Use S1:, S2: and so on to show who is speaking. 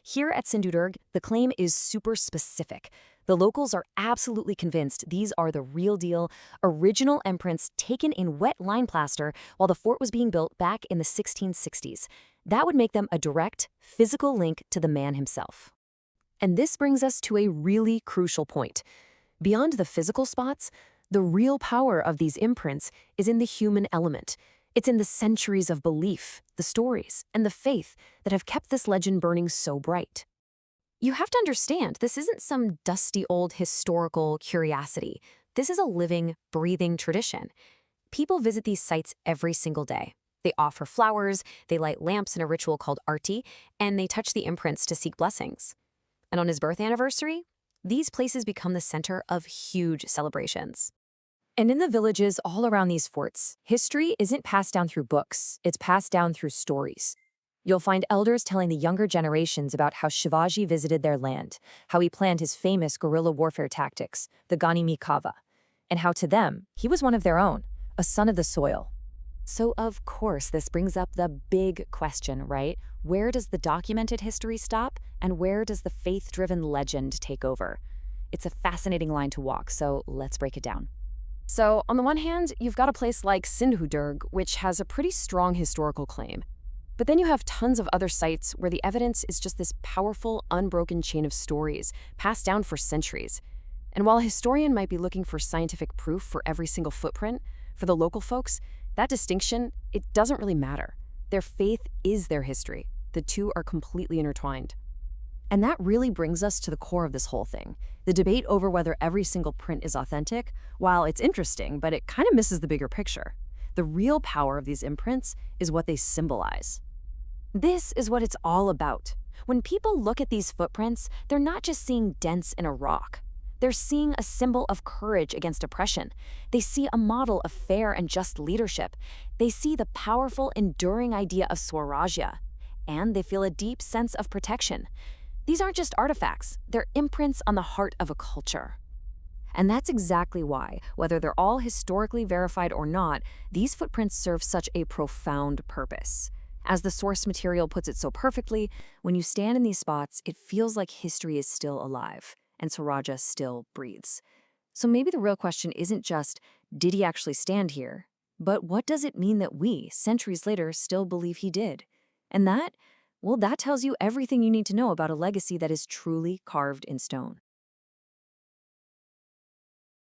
S1: Here at Sindhudurg, the claim is super specific. The locals are absolutely convinced these are the real deal, original imprints taken in wet lime plaster while the fort was being built back in the 1660s. That would make them a direct, physical link to the man himself. And this brings us to a really crucial point. Beyond the physical spots, the real power of these imprints is in the human element. It's in the centuries of belief, the stories, and the faith that have kept this legend burning so bright. You have to understand, this isn't some dusty old historical curiosity. This is a living, breathing tradition. People visit these sites every single day. They offer flowers, they light lamps in a ritual called arti, and they touch the imprints to seek blessings. And on his birth anniversary, these places become the center of huge celebrations. And in the villages all around these forts, history isn't passed down through books, it's passed down through stories. You'll find elders telling the younger generations about how Shivaji visited their land, how he planned his famous guerrilla warfare tactics, the Ganimi Kava, and how to them, he was one of their own, a son of the soil. So of course, this brings up the big question, right? Where does the documented history stop, and where does the faith-driven legend take over? It's a fascinating line to walk, so let's break it down. So, on the one hand, you've got a place like Sindhudurg, which has a pretty strong historical claim. But then you have tons of other sites where the evidence is just this powerful, unbroken chain of stories, passed down for centuries. And while a historian might be looking for scientific proof for every single footprint, for the local folks, that distinction, it doesn't really matter. Their faith is their history. The two are completely intertwined. And that really brings us to the core of this whole thing. The debate over whether every single print is authentic, while it's interesting, but it kind of misses the bigger picture. The real power of these imprints is what they symbolize. This is what it's all about. When people look at these footprints, they're not just seeing dents in a rock. They're seeing a symbol of courage against oppression. They see a model of fair and just leadership. They see the powerful, enduring idea of Swarajya. And they feel a deep sense of protection. These aren't just artifacts, they're imprints on the heart of a culture. And that's exactly why, whether they're all historically verified or not, these footprints serve such a profound purpose. As the source material puts it so perfectly, when you stand in these spots, it feels like history is still alive, and Swarajya still breathes. So maybe the real question isn't just, did he actually stand here? But what does it mean that we, centuries later, still believe he did? And that, well, that tells you everything you need to know about a legacy that is truly carved in stone.